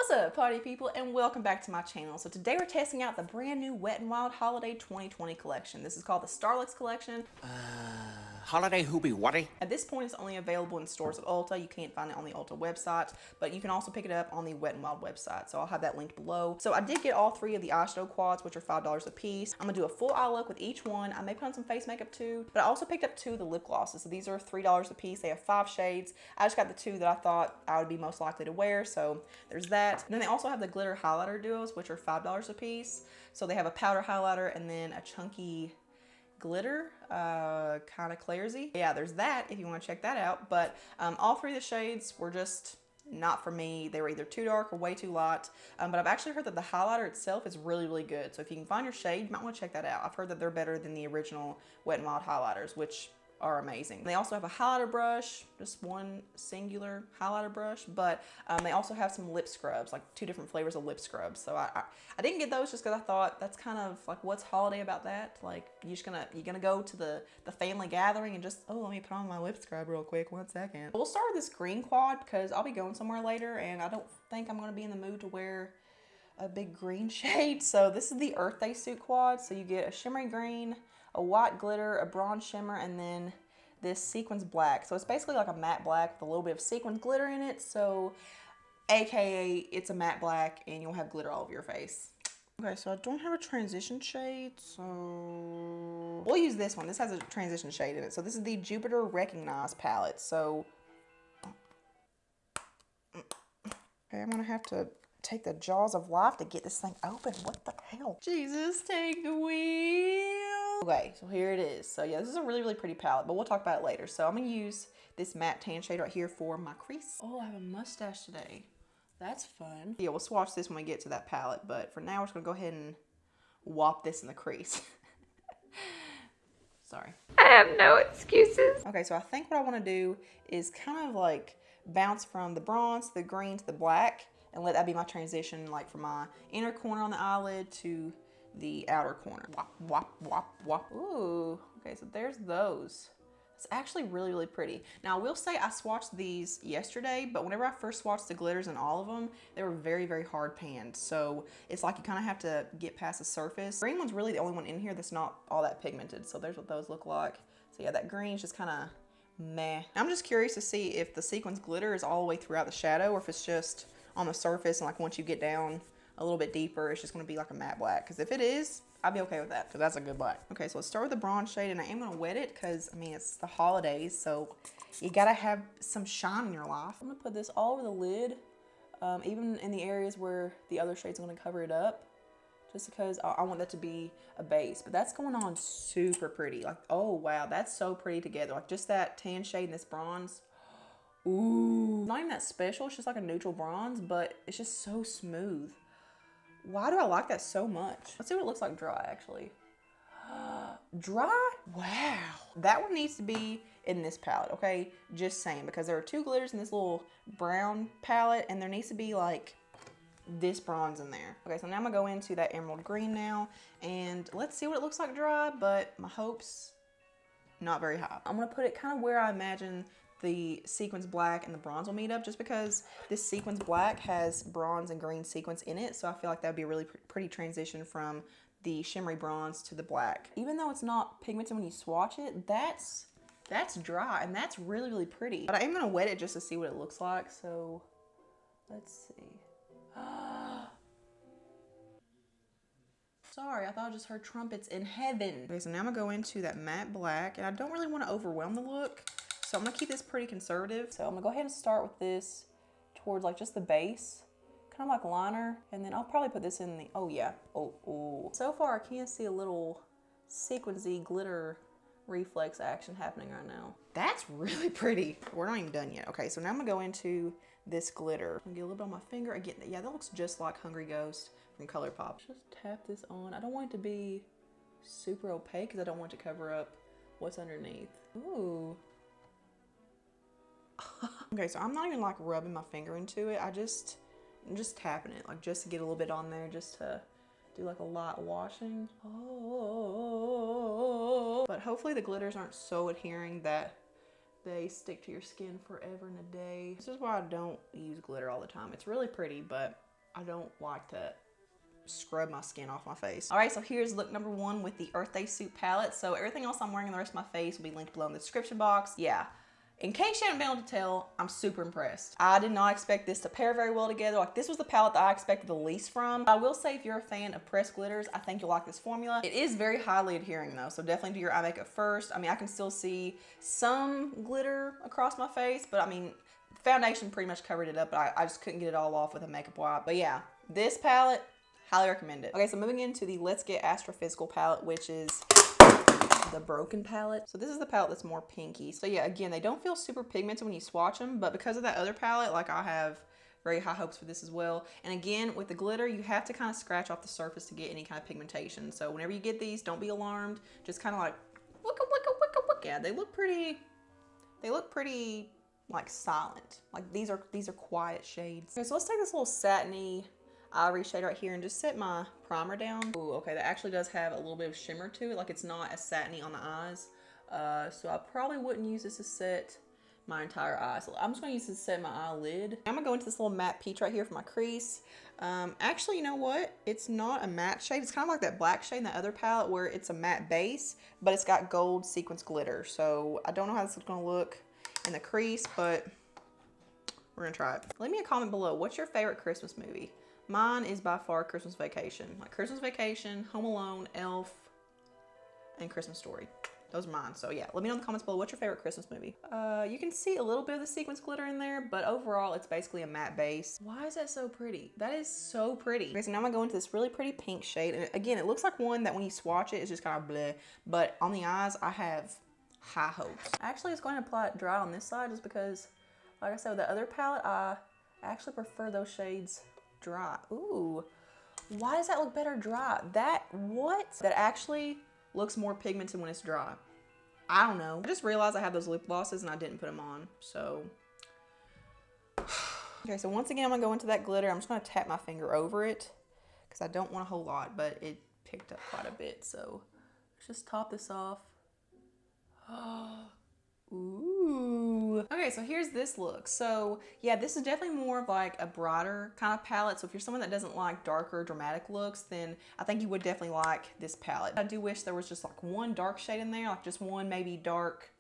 What's up, party people, and welcome back to my channel. So today we're testing out the brand new Wet n Wild Holiday 2020 collection. This is called the Star Lux Collection. Holiday Hoopy Whatty? At this point, it's only available in stores at Ulta. You can't find it on the Ulta website, but you can also pick it up on the Wet n Wild website. So I'll have that linked below. So I did get all three of the eyeshadow quads, which are $5 a piece. I'm gonna do a full eye look with each one. I may put on some face makeup too, but I also picked up two of the lip glosses. So these are $3 a piece. They have 5 shades. I just got the two that I thought I would be most likely to wear. So there's that. And then they also have the glitter highlighter duos, which are $5 a piece. So they have a powder highlighter and then a chunky glitter, kind of clairsy. Yeah, there's that if you want to check that out. But all three of the shades were just not for me. They were either too dark or way too light. But I've actually heard that the highlighter itself is really, really good. So if you can find your shade, you might want to check that out. I've heard that they're better than the original Wet n Wild highlighters, which are amazing. They also have a highlighter brush, just one singular highlighter brush, but they also have some lip scrubs, like 2 different flavors of lip scrubs. So I didn't get those just because I thought that's kind of like, what's holiday about that? Like you're gonna go to the family gathering and just, oh, let me put on my lip scrub real quick, 1 second. We'll start with this green quad because I'll be going somewhere later and I don't think I'm gonna be in the mood to wear a big green shade. So this is the Earth Day Suit quad. So you get a shimmery green, a white glitter, a bronze shimmer, and then this sequins black. So it's basically like a matte black with a little bit of sequins glitter in it. So AKA it's a matte black and you'll have glitter all over your face. Okay, so I don't have a transition shade, so we'll use this one. This has a transition shade in it. So this is the Jupiter Recognize palette. So okay, I'm gonna have to take the jaws of life to get this thing open. What the hell? Jesus, take the wheel. Okay, so here it is. So yeah, this is a really, really pretty palette, but we'll talk about it later. So I'm gonna use this matte tan shade right here for my crease. Oh, I have a mustache today. That's fun. Yeah, we'll swatch this when we get to that palette, but for now, we're just gonna go ahead and whop this in the crease. Sorry. I have no excuses. Okay, so I think what I wanna do is kind of like bounce from the bronze to the green to the black and let that be my transition, like from my inner corner on the eyelid to the outer corner. Wop, wop, wop, wop. Ooh, okay, so there's those. It's actually really, really pretty. Now, I will say I swatched these yesterday, but whenever I first swatched the glitters in all of them, they were very, very hard panned. So it's like you kind of have to get past the surface. Green one's really the only one in here that's not all that pigmented. So there's what those look like. So yeah, that green's just kind of meh. I'm just curious to see if the sequins glitter is all the way throughout the shadow or if it's just on the surface and like once you get down a little bit deeper, it's just gonna be like a matte black. Because if it is, I'd be okay with that because that's a good black. Okay, so let's start with the bronze shade and I am gonna wet it because, I mean, it's the holidays, so you gotta have some shine in your life. I'm gonna put this all over the lid, even in the areas where the other shade's gonna cover it up, just because I want that to be a base. But that's going on super pretty. Like, oh wow, that's so pretty together. Like just that tan shade and this bronze. Ooh, not even that special, it's just like a neutral bronze, but it's just so smooth. Why do I like that so much? Let's see what it looks like dry, actually. Dry? Wow. That one needs to be in this palette, okay? Just saying, because there are 2 glitters in this little brown palette, and there needs to be like this bronze in there. Okay, so now I'm gonna go into that emerald green now, and let's see what it looks like dry, but my hopes, not very high. I'm gonna put it kind of where I imagine the sequins black and the bronze will meet up, just because this sequins black has bronze and green sequins in it. So I feel like that would be a really pretty transition from the shimmery bronze to the black. Even though it's not pigmented when you swatch it, that's dry and that's really, really pretty. But I am gonna wet it just to see what it looks like. So let's see. Sorry, I thought I just heard trumpets in heaven. Okay, so now I'm gonna go into that matte black and I don't really want to overwhelm the look. So I'm gonna keep this pretty conservative. So I'm gonna go ahead and start with this towards like just the base, kind of like liner. And then I'll probably put this in the, oh yeah, oh. So far I can see a little sequencey glitter reflex action happening right now. That's really pretty. We're not even done yet. Okay, so now I'm gonna go into this glitter. I'm gonna get a little bit on my finger. Again, yeah, that looks just like Hungry Ghost from ColourPop. Just tap this on. I don't want it to be super opaque because I don't want it to cover up what's underneath. Ooh. Okay, so I'm not even like rubbing my finger into it. I'm just tapping it, like just to get a little bit on there, just to do like a light washing. Oh, but hopefully the glitters aren't so adhering that they stick to your skin forever and a day. This is why I don't use glitter all the time. It's really pretty, but I don't like to scrub my skin off my face. All right, so here's look number 1 with the Earth Day Suit palette. So everything else I'm wearing on the rest of my face will be linked below in the description box. Yeah. In case you haven't been able to tell, I'm super impressed. I did not expect this to pair very well together. Like, this was the palette that I expected the least from. I will say if you're a fan of pressed glitters, I think you'll like this formula. It is very highly adhering though, so definitely do your eye makeup first. I mean, I can still see some glitter across my face, but I mean, foundation pretty much covered it up, but I just couldn't get it all off with a makeup wipe. But yeah, this palette, highly recommend it. Okay, so moving into the Let's Get Astrophysical palette, which is the Broken palette. So this is the palette that's more pinky. So yeah, again, they don't feel super pigmented when you swatch them, but because of that other palette, like, I have very high hopes for this as well. And again, with the glitter, you have to kind of scratch off the surface to get any kind of pigmentation. So whenever you get these, don't be alarmed. Just kind of like, wicka, wicka, wicka, wicka. Yeah, they look pretty like silent. Like, these are quiet shades. Okay, so let's take this little satiny ivory shade right here and just set my primer down. Ooh, okay, that actually does have a little bit of shimmer to it. Like, it's not as satiny on the eyes. So I probably wouldn't use this to set my entire eye. So I'm just gonna use this to set my eyelid. I'm gonna go into this little matte peach right here for my crease. Actually, you know what? It's not a matte shade. It's kind of like that black shade in that other palette where it's a matte base, but it's got gold sequence glitter. So I don't know how this is gonna look in the crease, but we're gonna try it. Leave me a comment below. What's your favorite Christmas movie? Mine is by far Christmas Vacation. Like, Christmas Vacation, Home Alone, Elf, and Christmas Story. Those are mine. So yeah, let me know in the comments below, what's your favorite Christmas movie? You can see a little bit of the sequence glitter in there, but overall it's basically a matte base. Why is that so pretty? That is so pretty. Okay, so now I'm gonna go into this really pretty pink shade. And again, it looks like one that when you swatch it, it's just kind of bleh. But on the eyes, I have high hopes. Actually, it's going to apply it dry on this side just because, like I said, with the other palette, I actually prefer those shades dry. Ooh, why does that look better dry? That actually looks more pigmented when it's dry. I don't know. I just realized I have those lip glosses and I didn't put them on, so. Okay, so once again, I'm gonna go into that glitter. I'm just gonna tap my finger over it because I don't want a whole lot, but it picked up quite a bit. So let's just top this off. Ooh. Okay, so here's this look. So yeah, this is definitely more of like a brighter kind of palette. So if you're someone that doesn't like darker, dramatic looks, then I think you would definitely like this palette. I do wish there was just like one dark shade in there, like just one maybe dark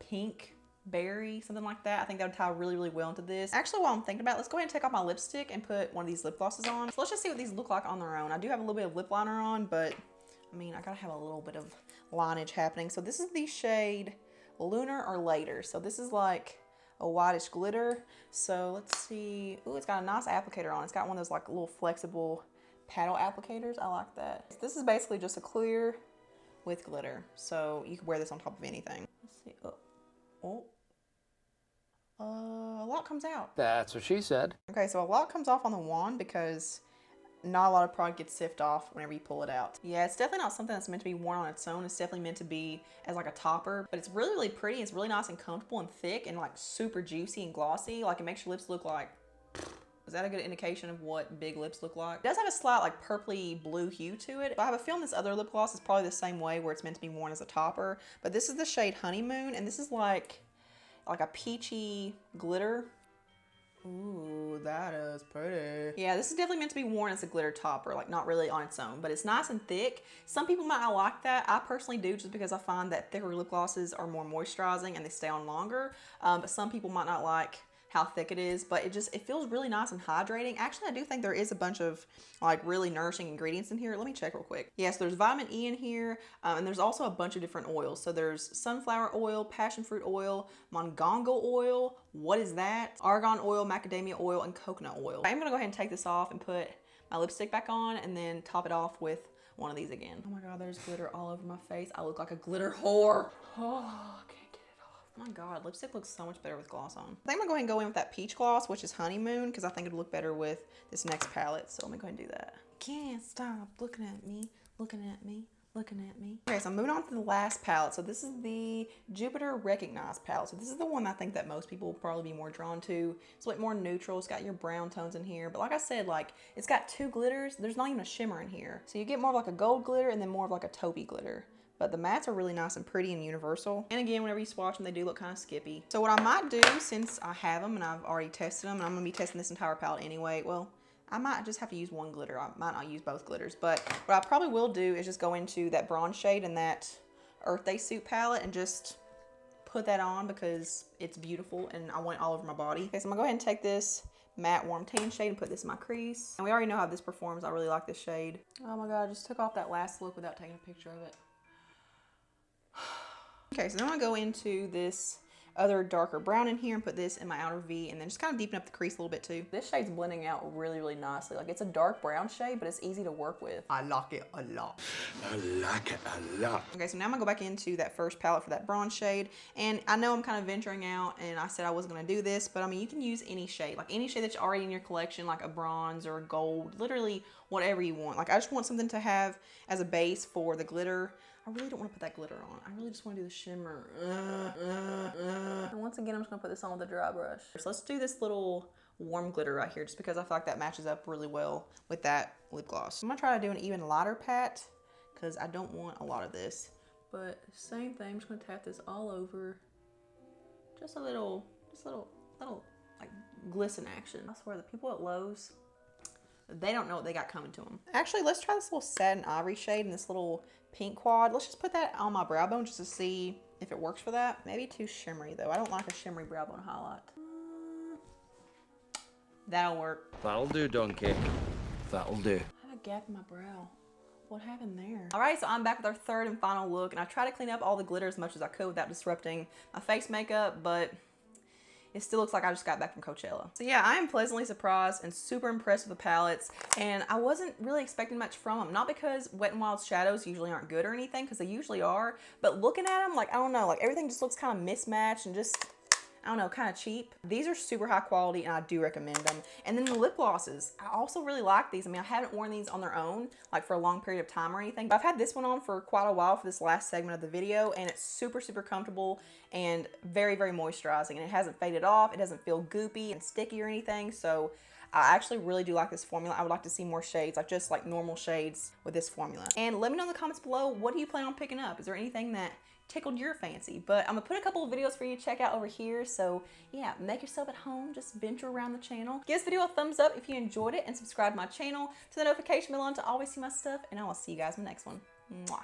pink berry, something like that. I think that would tie really, really well into this. Actually, while I'm thinking about it, let's go ahead and take off my lipstick and put one of these lip glosses on. So let's just see what these look like on their own. I do have a little bit of lip liner on, but I mean, I gotta have a little bit of lineage happening. So this is the shade Lunar or Later. So this is like a whitish glitter. So let's see. Ooh, it's got a nice applicator on. It's got one of those like little flexible paddle applicators. I like that. This is basically just a clear with glitter. So you can wear this on top of anything. Let's see. A lot comes out. That's what she said. Okay, so a lot comes off on the wand because not a lot of product gets sifted off whenever you pull it out. Yeah, it's definitely not something that's meant to be worn on its own. It's definitely meant to be as like a topper, but it's really, really pretty. It's really nice and comfortable and thick and like super juicy and glossy. Like, it makes your lips look like, is that a good indication of what big lips look like? It does have a slight like purpley blue hue to it. But I have a feeling this other lip gloss is probably the same way where it's meant to be worn as a topper, but this is the shade Honeymoon, and this is like a peachy glitter. Ooh, that is pretty. Yeah, this is definitely meant to be worn as a glitter topper, like not really on its own, but it's nice and thick. Some people might not like that. I personally do, just because I find that thicker lip glosses are more moisturizing and they stay on longer. But some people might not like how thick it is, but it feels really nice and hydrating. Actually, I do think there is a bunch of like really nourishing ingredients in here. Let me check real quick. Yes, there's vitamin E in here, and there's also a bunch of different oils. So there's sunflower oil, passion fruit oil, mongongo oil. What is that? Argan oil, macadamia oil, and coconut oil. I'm gonna go ahead and take this off and put my lipstick back on and then top it off with one of these again. Oh my God, there's glitter all over my face. I look like a glitter whore. Oh, okay. Oh my God, lipstick looks so much better with gloss on. I think I'm gonna go ahead and go in with that peach gloss, which is Honeymoon, because I think it'll look better with this next palette. So let me go ahead and do that. Can't stop looking at me, looking at me, looking at me. Okay, so I'm moving on to the last palette. So this is the Jupiter Recognize palette. So this is the one I think that most people will probably be more drawn to. It's a bit more neutral. It's got your brown tones in here. But like I said, like, it's got two glitters. There's not even a shimmer in here. So you get more of like a gold glitter and then more of like a taupey glitter. But the mattes are really nice and pretty and universal. And again, whenever you swatch them, they do look kind of skippy. So what I might do, since I have them and I've already tested them, and I'm gonna be testing this entire palette anyway. Well, I might just have to use one glitter. I might not use both glitters, but what I probably will do is just go into that bronze shade in that Earth Day Suit palette and just put that on because it's beautiful and I want it all over my body. Okay, so I'm gonna go ahead and take this matte warm tan shade and put this in my crease. And we already know how this performs. I really like this shade. Oh my God, I just took off that last look without taking a picture of it. Okay, so then I'm gonna go into this other darker brown in here and put this in my outer V and then just kind of deepen up the crease a little bit too. This shade's blending out really, really nicely. Like it's a dark brown shade, but it's easy to work with. I like it a lot. I like it a lot. Okay, so now I'm gonna go back into that first palette for that bronze shade. And I know I'm kind of venturing out and I said I wasn't gonna do this, but I mean, you can use any shade, like any shade that's already in your collection, like a bronze or a gold, literally whatever you want. Like I just want something to have as a base for the glitter. I really don't want to put that glitter on. I really just want to do the shimmer. And once again, I'm just going to put this on with a dry brush. So let's do this little warm glitter right here just because I feel like that matches up really well with that lip gloss. I'm going to try to do an even lighter pat because I don't want a lot of this. But same thing, I'm just going to tap this all over. Just a little like glisten action. I swear the people at Lowe's, they don't know what they got coming to them. Actually, let's try this little satin ivory shade in this little pink quad. Let's just put that on my brow bone just to see if it works for that. Maybe too shimmery though. I don't like a shimmery brow bone highlight. That'll work. That'll do, donkey. That'll do. I have a gap in my brow. What happened there? All right, so I'm back with our third and final look, and I tried to clean up all the glitter as much as I could without disrupting my face makeup, but it still looks like I just got back from Coachella. So yeah, I am pleasantly surprised and super impressed with the palettes, and I wasn't really expecting much from them. Not because Wet n Wild's shadows usually aren't good or anything, because they usually are, but looking at them, like, I don't know, like everything just looks kind of mismatched and just, I don't know, kind of cheap. These are super high quality and I do recommend them. And then the lip glosses, I also really like these. I mean, I haven't worn these on their own, like for a long period of time or anything, but I've had this one on for quite a while for this last segment of the video, and it's super, super comfortable and very, very moisturizing, and it hasn't faded off. It doesn't feel goopy and sticky or anything, so I actually really do like this formula. I would like to see more shades, like just like normal shades with this formula. And let me know in the comments below, what do you plan on picking up? Is there anything that tickled your fancy? But I'm gonna put a couple of videos for you to check out over here, so yeah, make yourself at home, just venture around the channel. Give this video a thumbs up if you enjoyed it, and subscribe to my channel to the notification bell on to always see my stuff, and I will see you guys in the next one. Mwah.